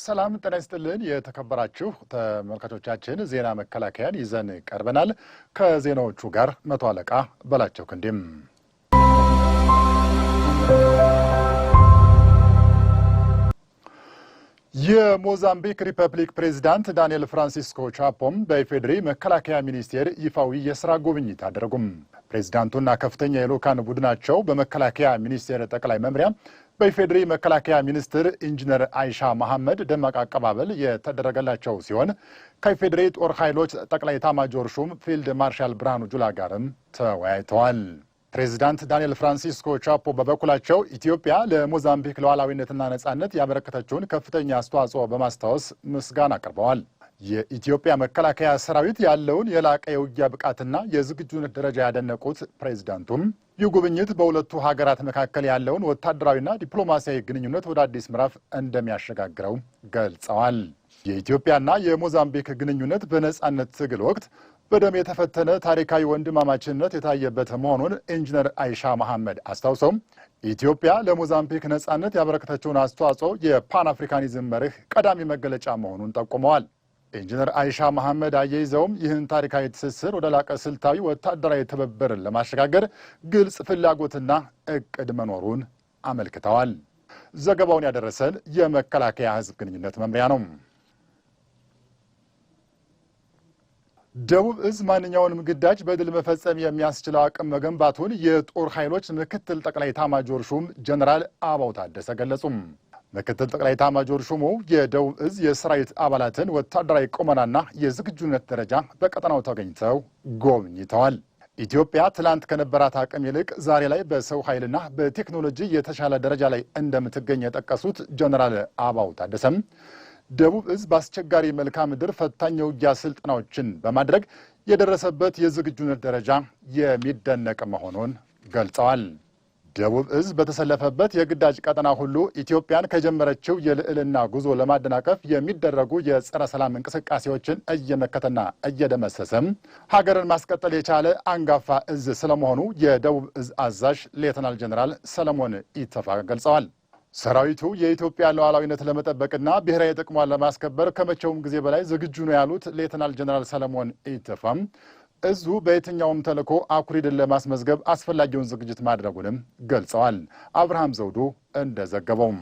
ሰላም ጤና ይስጥልን የተከበራችሁ ተመልካቾቻችን ዜና መከላከያን ይዘን ቀርበናል። ከዜናዎቹ ጋር መቶ አለቃ በላቸው ክንዴም። የሞዛምቢክ ሪፐብሊክ ፕሬዝዳንት ዳንኤል ፍራንሲስኮ ቻፖም በኢፌዴሪ መከላከያ ሚኒስቴር ይፋዊ የሥራ ጉብኝት አደረጉም። ፕሬዝዳንቱና ከፍተኛ የልዑካን ቡድናቸው በመከላከያ ሚኒስቴር ጠቅላይ መምሪያ በኢፌዴሪ መከላከያ ሚኒስትር ኢንጂነር አይሻ መሐመድ ደማቅ አቀባበል የተደረገላቸው ሲሆን ከኢፌዴሪ ጦር ኃይሎች ጠቅላይ ኤታማዦር ሹም ፊልድ ማርሻል ብርሃኑ ጁላ ጋርም ተወያይተዋል። ፕሬዝዳንት ዳንኤል ፍራንሲስኮ ቻፖ በበኩላቸው ኢትዮጵያ ለሞዛምቢክ ሉዓላዊነትና ነጻነት ያበረከተችውን ከፍተኛ አስተዋጽኦ በማስታወስ ምስጋና አቅርበዋል። የኢትዮጵያ መከላከያ ሰራዊት ያለውን የላቀ የውጊያ ብቃትና የዝግጁነት ደረጃ ያደነቁት ፕሬዝዳንቱም ይህ ጉብኝት በሁለቱ ሀገራት መካከል ያለውን ወታደራዊና ዲፕሎማሲያዊ ግንኙነት ወደ አዲስ ምዕራፍ እንደሚያሸጋግረው ገልጸዋል። የኢትዮጵያና የሞዛምቢክ ግንኙነት በነጻነት ትግል ወቅት በደም የተፈተነ ታሪካዊ ወንድማማችነት የታየበት መሆኑን ኢንጂነር አይሻ መሐመድ አስታውሰው ኢትዮጵያ ለሞዛምቢክ ነጻነት ያበረከተችውን አስተዋጽኦ የፓን አፍሪካኒዝም መርህ ቀዳሚ መገለጫ መሆኑን ጠቁመዋል። ኢንጂነር አይሻ መሐመድ አያይዘውም ይህን ታሪካዊ ትስስር ወደ ላቀ ስልታዊ ወታደራዊ ትብብርን ለማሸጋገር ግልጽ ፍላጎትና እቅድ መኖሩን አመልክተዋል። ዘገባውን ያደረሰን የመከላከያ ሕዝብ ግንኙነት መምሪያ ነው። ደቡብ እዝ ማንኛውንም ግዳጅ በድል መፈጸም የሚያስችለው አቅም መገንባቱን የጦር ኃይሎች ምክትል ጠቅላይ ኤታማዦር ሹም ጀነራል አበባው ታደሰ ገለጹም። ምክትል ጠቅላይ ኤታማዦር ሹሙ የደቡብ እዝ የሰራዊት አባላትን ወታደራዊ ቁመናና የዝግጁነት ደረጃ በቀጠናው ተገኝተው ጎብኝተዋል። ኢትዮጵያ ትላንት ከነበራት አቅም ይልቅ ዛሬ ላይ በሰው ኃይልና በቴክኖሎጂ የተሻለ ደረጃ ላይ እንደምትገኝ የጠቀሱት ጀነራል አበባው ታደሰም ደቡብ እዝ በአስቸጋሪ መልክዓ ምድር ፈታኝ የውጊያ ስልጠናዎችን በማድረግ የደረሰበት የዝግጁነት ደረጃ የሚደነቅ መሆኑን ገልጸዋል። ደቡብ እዝ በተሰለፈበት የግዳጅ ቀጠና ሁሉ ኢትዮጵያን ከጀመረችው የልዕልና ጉዞ ለማደናቀፍ የሚደረጉ የጸረ ሰላም እንቅስቃሴዎችን እየመከተና እየደመሰሰም ሀገርን ማስቀጠል የቻለ አንጋፋ እዝ ስለመሆኑ የደቡብ እዝ አዛዥ ሌተናል ጀነራል ሰለሞን ኢተፋ ገልጸዋል። ሰራዊቱ የኢትዮጵያ ሉዓላዊነት ለመጠበቅና ብሔራዊ ጥቅሟን ለማስከበር ከመቼውም ጊዜ በላይ ዝግጁ ነው ያሉት ሌተናል ጀነራል ሰለሞን ኢተፋም እዙ በየትኛውም ተልዕኮ አኩሪ ድል ለማስመዝገብ አስፈላጊውን ዝግጅት ማድረጉንም ገልጸዋል። አብርሃም ዘውዱ እንደዘገበውም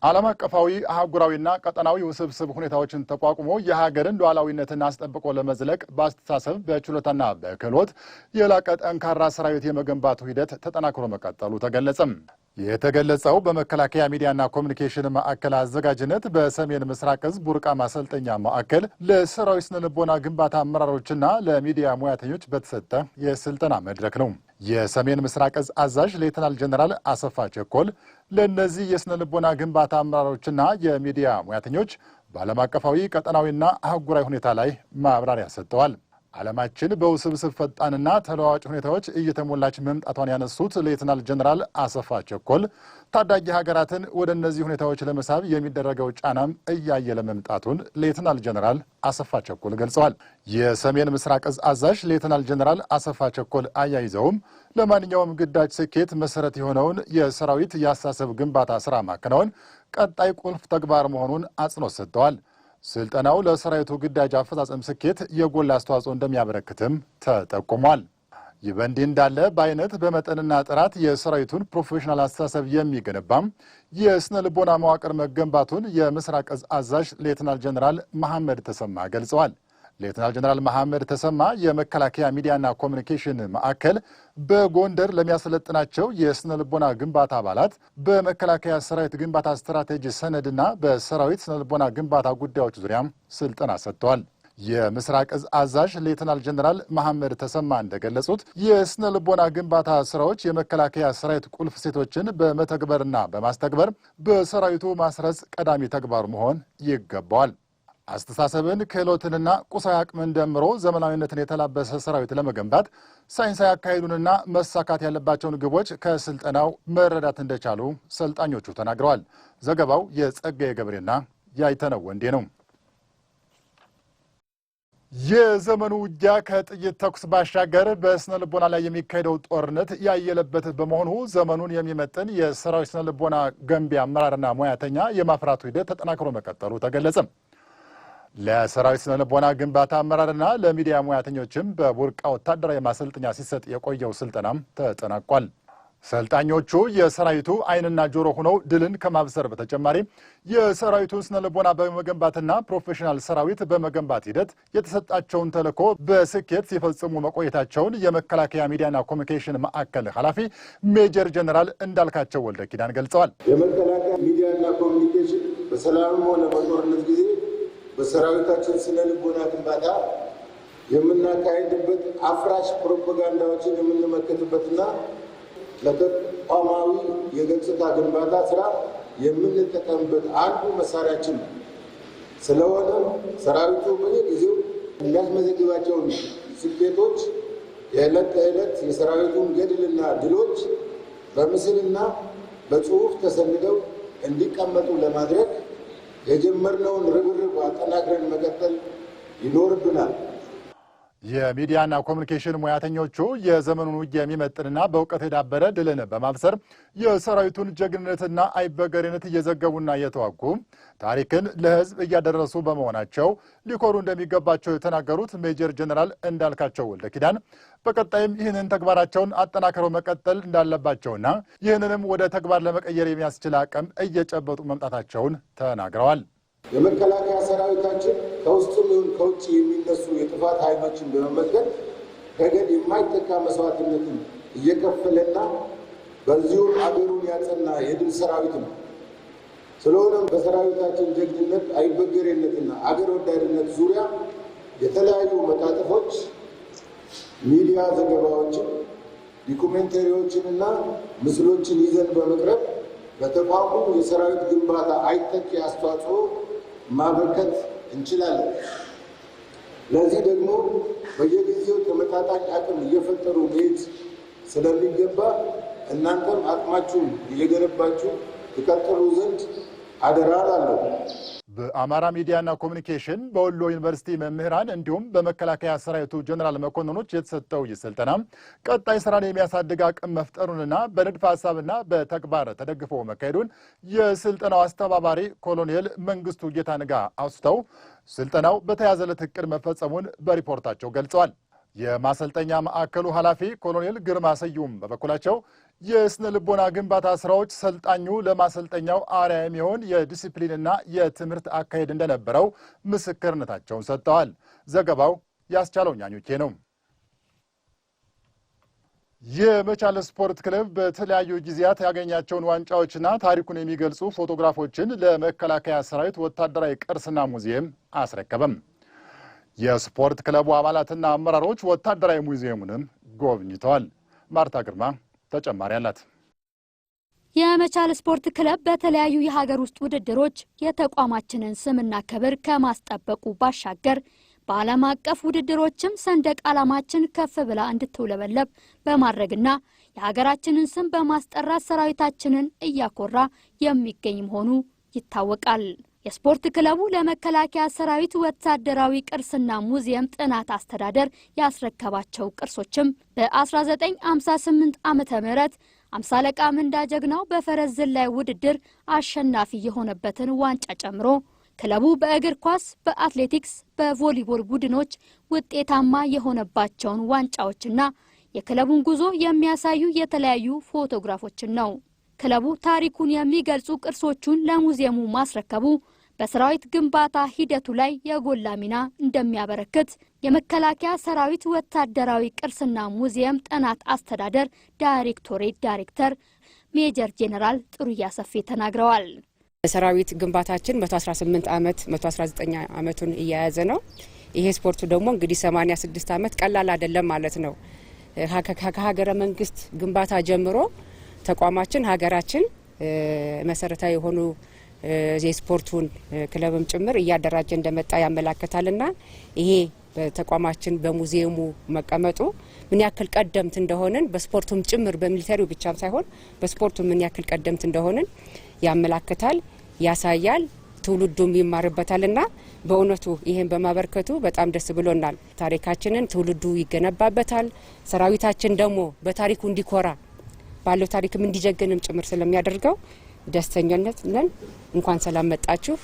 ዓለም አቀፋዊ አህጉራዊና ቀጠናዊ ውስብስብ ሁኔታዎችን ተቋቁሞ የሀገርን ሉዓላዊነትን አስጠብቆ ለመዝለቅ በአስተሳሰብ በችሎታና በክህሎት የላቀ ጠንካራ ሰራዊት የመገንባቱ ሂደት ተጠናክሮ መቀጠሉ ተገለጸም። የተገለጸው በመከላከያ ሚዲያና ኮሚኒኬሽን ማዕከል አዘጋጅነት በሰሜን ምስራቅ እዝ ቡርቃ ማሰልጠኛ ማዕከል ለሰራዊት ስነ ልቦና ግንባታ አመራሮችና ለሚዲያ ሙያተኞች በተሰጠ የስልጠና መድረክ ነው። የሰሜን ምስራቅ እዝ አዛዥ ሌተናል ጀነራል አሰፋ ቸኮል ለእነዚህ የስነ ልቦና ግንባታ አመራሮችና የሚዲያ ሙያተኞች በዓለም አቀፋዊ ቀጠናዊና አህጉራዊ ሁኔታ ላይ ማብራሪያ ሰጥተዋል። ዓለማችን በውስብስብ ፈጣንና ተለዋዋጭ ሁኔታዎች እየተሞላች መምጣቷን ያነሱት ሌተናል ጀነራል አሰፋ ቸኮል ታዳጊ ሀገራትን ወደ እነዚህ ሁኔታዎች ለመሳብ የሚደረገው ጫናም እያየለ መምጣቱን ሌተናል ጀነራል አሰፋ ቸኮል ገልጸዋል። የሰሜን ምስራቅ እዝ አዛዥ ሌተናል ጀነራል አሰፋ ቸኮል አያይዘውም ለማንኛውም ግዳጅ ስኬት መሰረት የሆነውን የሰራዊት የአስተሳሰብ ግንባታ ስራ ማከናወን ቀጣይ ቁልፍ ተግባር መሆኑን አጽንኦት ሰጥተዋል። ስልጠናው ለሰራዊቱ ግዳጅ አፈጻጸም ስኬት የጎላ አስተዋጽኦ እንደሚያበረክትም ተጠቁሟል። ይህ በእንዲህ እንዳለ በአይነት በመጠንና ጥራት የሰራዊቱን ፕሮፌሽናል አስተሳሰብ የሚገነባም የስነ ልቦና መዋቅር መገንባቱን የምስራቅ እዝ አዛዥ ሌተናል ጀነራል መሐመድ ተሰማ ገልጸዋል። ሌተናል ጀነራል መሐመድ ተሰማ የመከላከያ ሚዲያና ኮሚኒኬሽን ማዕከል በጎንደር ለሚያሰለጥናቸው የስነ ልቦና ግንባታ አባላት በመከላከያ ሰራዊት ግንባታ ስትራቴጂ ሰነድና በሰራዊት ስነ ልቦና ግንባታ ጉዳዮች ዙሪያም ስልጠና ሰጥተዋል። የምስራቅ እዝ አዛዥ ሌተናል ጀነራል መሐመድ ተሰማ እንደገለጹት የስነ ልቦና ግንባታ ስራዎች የመከላከያ ሰራዊት ቁልፍ ሴቶችን በመተግበርና በማስተግበር በሰራዊቱ ማስረጽ ቀዳሚ ተግባሩ መሆን ይገባዋል። አስተሳሰብን ክህሎትንና ቁሳዊ አቅምን ደምሮ ዘመናዊነትን የተላበሰ ሰራዊት ለመገንባት ሳይንሳዊ አካሄዱንና መሳካት ያለባቸውን ግቦች ከስልጠናው መረዳት እንደቻሉ ሰልጣኞቹ ተናግረዋል። ዘገባው የጸጋዬ ገብሬና ያይተነው ወንዴ ነው። የዘመኑ ውጊያ ከጥይት ተኩስ ባሻገር በስነ ልቦና ላይ የሚካሄደው ጦርነት ያየለበት በመሆኑ ዘመኑን የሚመጥን የሰራዊት ስነ ልቦና ገንቢ አመራርና ሙያተኛ የማፍራቱ ሂደት ተጠናክሮ መቀጠሉ ተገለጸ። ለሰራዊት ስነ ልቦና ግንባታ አመራርና ለሚዲያ ሙያተኞችም በቡርቃ ወታደራዊ ማሰልጠኛ ሲሰጥ የቆየው ስልጠናም ተጠናቋል። ሰልጣኞቹ የሰራዊቱ ዓይንና ጆሮ ሆነው ድልን ከማብሰር በተጨማሪ የሰራዊቱን ስነ ልቦና በመገንባትና ፕሮፌሽናል ሰራዊት በመገንባት ሂደት የተሰጣቸውን ተልዕኮ በስኬት ሲፈጽሙ መቆየታቸውን የመከላከያ ሚዲያና ኮሚኒኬሽን ማዕከል ኃላፊ ሜጀር ጀነራል እንዳልካቸው ወልደ ኪዳን ገልጸዋል። የመከላከያ ሚዲያና ኮሚኒኬሽን በሰላምም ሆነ በጦርነት ጊዜ በሰራዊታችን ስነ ልቦና ግንባታ የምናካሄድበት አፍራሽ ፕሮፓጋንዳዎችን የምንመከትበትና ለተቋማዊ የገጽታ ግንባታ ስራ የምንጠቀምበት አንዱ መሳሪያችን ነው። ስለሆነም ሰራዊቱ በየጊዜው የሚያስመዘግባቸውን ስኬቶች የዕለት ተዕለት የሰራዊቱን ገድልና ድሎች በምስልና በጽሑፍ ተሰንደው እንዲቀመጡ ለማድረግ የጀመርነውን ርብርብ አጠናክረን መቀጠል ይኖርብናል። የሚዲያና ኮሚኒኬሽን ሙያተኞቹ የዘመኑን ውጊያ የሚመጥንና በእውቀት የዳበረ ድልን በማብሰር የሰራዊቱን ጀግንነትና አይበገሬነት እየዘገቡና እየተዋጉ ታሪክን ለሕዝብ እያደረሱ በመሆናቸው ሊኮሩ እንደሚገባቸው የተናገሩት ሜጀር ጀነራል እንዳልካቸው ወልደ ኪዳን በቀጣይም ይህንን ተግባራቸውን አጠናክረው መቀጠል እንዳለባቸውና ይህንንም ወደ ተግባር ለመቀየር የሚያስችል አቅም እየጨበጡ መምጣታቸውን ተናግረዋል። የመከላከያ ሰራዊታችን ከውስጥም ይሁን ከውጭ የሚነሱ የጥፋት ኃይሎችን በመመከት ረገድ የማይተካ መስዋዕትነትን እየከፈለና በዚሁም አገሩን ያጸና የድል ሰራዊት ነው። ስለሆነም በሰራዊታችን ጀግንነት፣ አይበገሬነትና አገር ወዳድነት ዙሪያ የተለያዩ መጣጥፎች፣ ሚዲያ ዘገባዎችን፣ ዶኩሜንተሪዎችንና ምስሎችን ይዘን በመቅረብ በተቋሙ የሰራዊት ግንባታ አይተኪ አስተዋጽኦ ማበርከት እንችላለን። ለዚህ ደግሞ በየጊዜው ተመጣጣኝ አቅም እየፈጠሩ መሄድ ስለሚገባ እናንተም አቅማችሁን እየገነባችሁ ትቀጥሉ ዘንድ አደራ እላለሁ። በአማራ ሚዲያና ኮሚኒኬሽን በወሎ ዩኒቨርሲቲ መምህራን እንዲሁም በመከላከያ ሰራዊቱ ጀነራል መኮንኖች የተሰጠው ይህ ስልጠና ቀጣይ ስራን የሚያሳድግ አቅም መፍጠሩንና በንድፈ ሐሳብና በተግባር ተደግፎ መካሄዱን የስልጠናው አስተባባሪ ኮሎኔል መንግስቱ ጌታንጋ አውስተው ስልጠናው በተያዘለት እቅድ መፈጸሙን በሪፖርታቸው ገልጸዋል። የማሰልጠኛ ማዕከሉ ኃላፊ ኮሎኔል ግርማ ሰዩም በበኩላቸው የስነ ልቦና ግንባታ ስራዎች ሰልጣኙ ለማሰልጠኛው አርአያ የሚሆን የዲሲፕሊንና የትምህርት አካሄድ እንደነበረው ምስክርነታቸውን ሰጥተዋል። ዘገባው ያስቻለው ኛኞቼ ነው። የመቻል ስፖርት ክለብ በተለያዩ ጊዜያት ያገኛቸውን ዋንጫዎችና ታሪኩን የሚገልጹ ፎቶግራፎችን ለመከላከያ ሰራዊት ወታደራዊ ቅርስና ሙዚየም አስረከበም። የስፖርት ክለቡ አባላትና አመራሮች ወታደራዊ ሙዚየሙንም ጎብኝተዋል። ማርታ ግርማ ተጨማሪ አላት። የመቻል ስፖርት ክለብ በተለያዩ የሀገር ውስጥ ውድድሮች የተቋማችንን ስምና ክብር ከማስጠበቁ ባሻገር በዓለም አቀፍ ውድድሮችም ሰንደቅ ዓላማችን ከፍ ብላ እንድትውለበለብ በማድረግና የሀገራችንን ስም በማስጠራት ሰራዊታችንን እያኮራ የሚገኝ መሆኑ ይታወቃል። የስፖርት ክለቡ ለመከላከያ ሰራዊት ወታደራዊ ቅርስና ሙዚየም ጥናት አስተዳደር ያስረከባቸው ቅርሶችም በ1958 ዓመተ ምህረት 50 አለቃ ምንዳ ጀግናው በፈረስ ዝላይ ውድድር አሸናፊ የሆነበትን ዋንጫ ጨምሮ ክለቡ በእግር ኳስ፣ በአትሌቲክስ፣ በቮሊቦል ቡድኖች ውጤታማ የሆነባቸውን ዋንጫዎችና የክለቡን ጉዞ የሚያሳዩ የተለያዩ ፎቶግራፎችን ነው። ክለቡ ታሪኩን የሚገልጹ ቅርሶቹን ለሙዚየሙ ማስረከቡ በሰራዊት ግንባታ ሂደቱ ላይ የጎላ ሚና እንደሚያበረክት የመከላከያ ሰራዊት ወታደራዊ ቅርስና ሙዚየም ጥናት አስተዳደር ዳይሬክቶሬት ዳይሬክተር ሜጀር ጄኔራል ጥሩያ ሰፌ ተናግረዋል። ሰራዊት ግንባታችን 118 ዓመት 119 ዓመቱን እያያዘ ነው። ይሄ ስፖርቱ ደግሞ እንግዲህ 86 ዓመት ቀላል አይደለም ማለት ነው። ከሀገረ መንግስት ግንባታ ጀምሮ ተቋማችን ሀገራችን መሰረታዊ የሆኑ የስፖርቱን ክለብም ጭምር እያደራጀ እንደመጣ ያመላክታልና ይሄ በተቋማችን በሙዚየሙ መቀመጡ ምን ያክል ቀደምት እንደሆነን በስፖርቱም ጭምር በሚሊተሪው ብቻም ሳይሆን በስፖርቱ ምን ያክል ቀደምት እንደሆነን ያመላክታል፣ ያሳያል። ትውልዱም ይማርበታልና በእውነቱ ይሄን በማበርከቱ በጣም ደስ ብሎናል። ታሪካችንን ትውልዱ ይገነባበታል። ሰራዊታችን ደግሞ በታሪኩ እንዲኮራ ባለው ታሪክም እንዲጀግንም ጭምር ስለሚያደርገው ደስተኛነት ነን። እንኳን ሰላም መጣችሁ።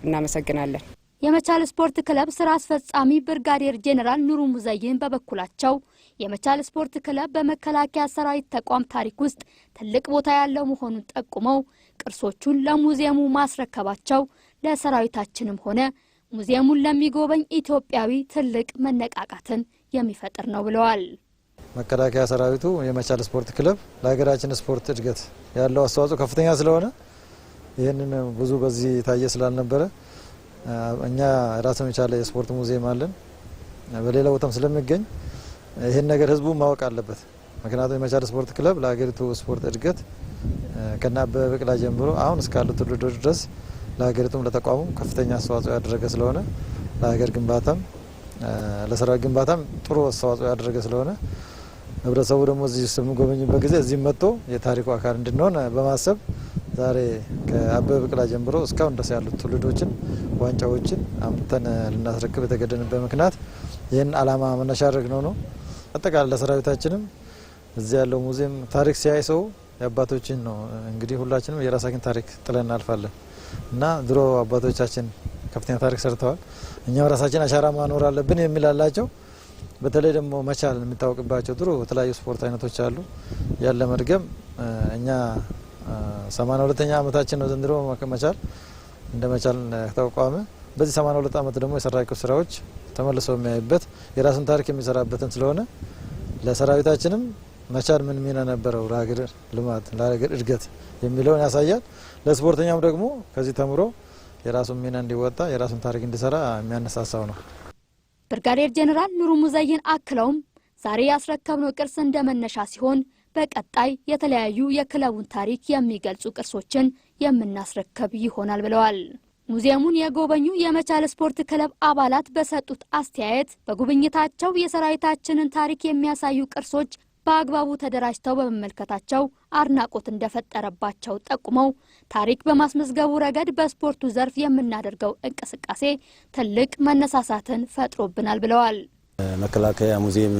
እናመሰግናለን። የመቻል ስፖርት ክለብ ስራ አስፈጻሚ ብርጋዴር ጄኔራል ኑሩ ሙዘይን በበኩላቸው የመቻል ስፖርት ክለብ በመከላከያ ሰራዊት ተቋም ታሪክ ውስጥ ትልቅ ቦታ ያለው መሆኑን ጠቁመው ቅርሶቹን ለሙዚየሙ ማስረከባቸው ለሰራዊታችንም ሆነ ሙዚየሙን ለሚጎበኝ ኢትዮጵያዊ ትልቅ መነቃቃትን የሚፈጥር ነው ብለዋል። መከላከያ ሰራዊቱ የመቻል ስፖርት ክለብ ለሀገራችን ስፖርት እድገት ያለው አስተዋጽኦ ከፍተኛ ስለሆነ ይህንን ብዙ በዚህ ታየ ስላልነበረ እኛ ራሱን የቻለ የስፖርት ሙዚየም አለን። በሌላ ቦታም ስለሚገኝ ይህን ነገር ህዝቡ ማወቅ አለበት። ምክንያቱም የመቻል ስፖርት ክለብ ለሀገሪቱ ስፖርት እድገት ከና አበበ ቢቂላ ጀምሮ አሁን እስካሉ ትውልዶች ድረስ ለሀገሪቱም ለተቋሙም ከፍተኛ አስተዋጽኦ ያደረገ ስለሆነ ለሀገር ግንባታም ለሰራዊት ግንባታም ጥሩ አስተዋጽኦ ያደረገ ስለሆነ ህብረተሰቡ ደግሞ እዚህ ስንጎበኝበት ጊዜ እዚህ መጥቶ የታሪኩ አካል እንድንሆን በማሰብ ዛሬ ከአበበ ቢቂላ ጀምሮ እስካሁን ድረስ ያሉት ትውልዶችን ዋንጫዎችን አምጥተን ልናስረክብ የተገደንበት ምክንያት ይህን አላማ መነሻ አድርገን ነው። አጠቃላይ ለሰራዊታችንም እዚህ ያለው ሙዚየም ታሪክ ሲያይ ሰው የአባቶችን ነው። እንግዲህ ሁላችንም የራሳችን ታሪክ ጥለን እናልፋለን እና ድሮ አባቶቻችን ከፍተኛ ታሪክ ሰርተዋል። እኛም ራሳችን አሻራ ማኖር አለብን የሚል አላቸው። በተለይ ደግሞ መቻል የሚታወቅባቸው ድሮ የተለያዩ ስፖርት አይነቶች አሉ። ያለ መድገም እኛ 82ኛ ዓመታችን ነው ዘንድሮ መቻል እንደ መቻል ተቋቋመ። በዚህ 82 ዓመት ደግሞ የሰራቸው ስራዎች ተመልሰው የሚያይበት የራሱን ታሪክ የሚሰራበትን ስለሆነ ለሰራዊታችንም መቻል ምን ሚና ነበረው ለሀገር ልማት ለሀገር እድገት የሚለውን ያሳያል። ለስፖርተኛም ደግሞ ከዚህ ተምሮ የራሱን ሚና እንዲወጣ የራሱን ታሪክ እንዲሰራ የሚያነሳሳው ነው። ብርጋዴር ጄኔራል ኑሩ ሙዘይን አክለውም ዛሬ ያስረከብነው ቅርስ እንደመነሻ ሲሆን በቀጣይ የተለያዩ የክለቡን ታሪክ የሚገልጹ ቅርሶችን የምናስረከብ ይሆናል ብለዋል። ሙዚየሙን የጎበኙ የመቻል ስፖርት ክለብ አባላት በሰጡት አስተያየት በጉብኝታቸው የሰራዊታችንን ታሪክ የሚያሳዩ ቅርሶች በአግባቡ ተደራጅተው በመመልከታቸው አድናቆት እንደፈጠረባቸው ጠቁመው ታሪክ በማስመዝገቡ ረገድ በስፖርቱ ዘርፍ የምናደርገው እንቅስቃሴ ትልቅ መነሳሳትን ፈጥሮብናል ብለዋል። መከላከያ ሙዚየም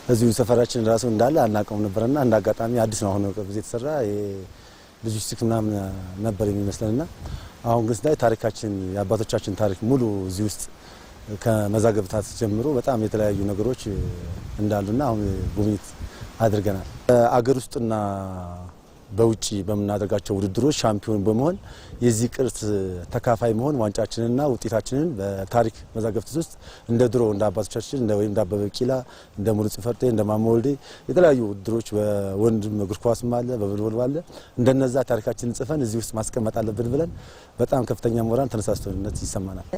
እዚሁ ሰፈራችን ራሱ እንዳለ አናውቀውም ነበርና እንደ አጋጣሚ አዲስ ነው አሁን ቅርብ የተሰራ የሎጂስቲክስ ምናምን ነበር የሚመስለንና አሁን ግን ስናይ ታሪካችን የአባቶቻችን ታሪክ ሙሉ እዚህ ውስጥ ከመዛግብታት ጀምሮ በጣም የተለያዩ ነገሮች እንዳሉና አሁን ጉብኝት አድርገናል። አገር ውስጥና በውጪ በመናደርጋቸው ውድድሮች ሻምፒዮን በመሆን የዚህ ቅርስ ተካፋይ መሆን ዋንጫችንንና ውጤታችንን በታሪክ መዛግብት ውስጥ እንደ ድሮ እንደ አባቶቻችን እንደ ወይም እንደ አበበ ቢቂላ እንደ ሙሉ ጽፈርቴ እንደ ማሞ ወልዴ የተለያዩ ውድድሮች በወንድም እግር ኳስም አለ በቮሊቦል አለ እንደነዛ ታሪካችንን ጽፈን እዚህ ውስጥ ማስቀመጥ አለብን ብለን በጣም ከፍተኛ ሞራል ተነሳስቶነት ይሰማናል።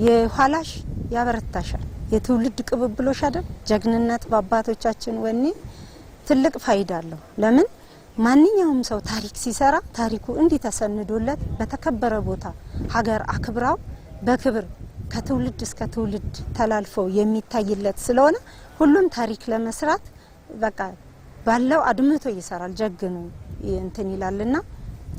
የኋላሽ ያበረታሻል። የትውልድ ቅብብሎሽ አይደል? ጀግንነት በአባቶቻችን ወኔ ትልቅ ፋይዳ አለው። ለምን ማንኛውም ሰው ታሪክ ሲሰራ ታሪኩ እንዲህ ተሰንዶለት በተከበረ ቦታ ሀገር አክብራው በክብር ከትውልድ እስከ ትውልድ ተላልፈው የሚታይለት ስለሆነ ሁሉም ታሪክ ለመስራት በቃ ባለው አድምቶ ይሰራል። ጀግኑ እንትን ይላልና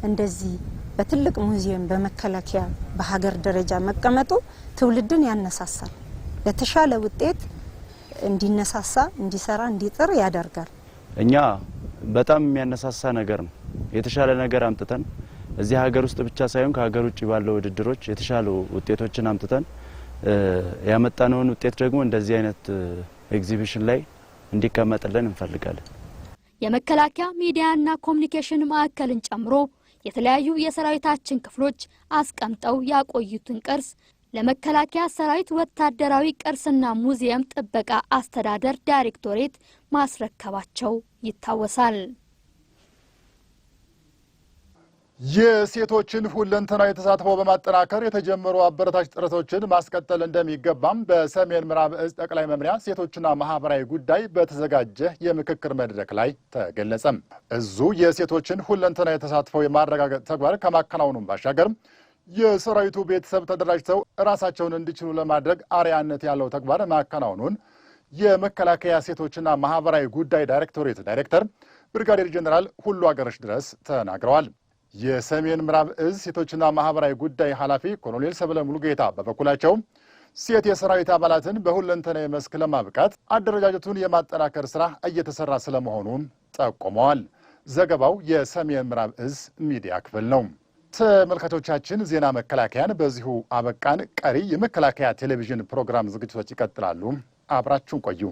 እንደዚህ በትልቅ ሙዚየም በመከላከያ በሀገር ደረጃ መቀመጡ ትውልድን ያነሳሳል። ለተሻለ ውጤት እንዲነሳሳ እንዲሰራ እንዲጥር ያደርጋል። እኛ በጣም የሚያነሳሳ ነገር ነው። የተሻለ ነገር አምጥተን እዚህ ሀገር ውስጥ ብቻ ሳይሆን ከሀገር ውጭ ባለው ውድድሮች የተሻሉ ውጤቶችን አምጥተን ያመጣነውን ውጤት ደግሞ እንደዚህ አይነት ኤግዚቢሽን ላይ እንዲቀመጥልን እንፈልጋለን። የመከላከያ ሚዲያና ኮሙኒኬሽን ማዕከልን ጨምሮ የተለያዩ የሰራዊታችን ክፍሎች አስቀምጠው ያቆዩትን ቅርስ ለመከላከያ ሰራዊት ወታደራዊ ቅርስና ሙዚየም ጥበቃ አስተዳደር ዳይሬክቶሬት ማስረከባቸው ይታወሳል። የሴቶችን ሁለንተናዊ ተሳትፎ በማጠናከር የተጀመሩ አበረታች ጥረቶችን ማስቀጠል እንደሚገባም በሰሜን ምዕራብ እዝ ጠቅላይ መምሪያ ሴቶችና ማህበራዊ ጉዳይ በተዘጋጀ የምክክር መድረክ ላይ ተገለጸም። እዙ የሴቶችን ሁለንተናዊ ተሳትፎ የማረጋገጥ ተግባር ከማከናወኑም ባሻገር የሰራዊቱ ቤተሰብ ተደራጅተው ራሳቸውን እንዲችሉ ለማድረግ አርአያነት ያለው ተግባር ማከናወኑን የመከላከያ ሴቶችና ማህበራዊ ጉዳይ ዳይሬክቶሬት ዳይሬክተር ብርጋዴር ጄኔራል ሁሉ አገረሽ ድረስ ተናግረዋል። የሰሜን ምዕራብ እዝ ሴቶችና ማህበራዊ ጉዳይ ኃላፊ ኮሎኔል ሰብለ ሙሉጌታ በበኩላቸው ሴት የሰራዊት አባላትን በሁለንተናዊ መስክ ለማብቃት አደረጃጀቱን የማጠናከር ስራ እየተሰራ ስለመሆኑን ጠቁመዋል። ዘገባው የሰሜን ምዕራብ እዝ ሚዲያ ክፍል ነው። ተመልካቾቻችን ዜና መከላከያን በዚሁ አበቃን። ቀሪ የመከላከያ ቴሌቪዥን ፕሮግራም ዝግጅቶች ይቀጥላሉ። አብራችሁን ቆዩ።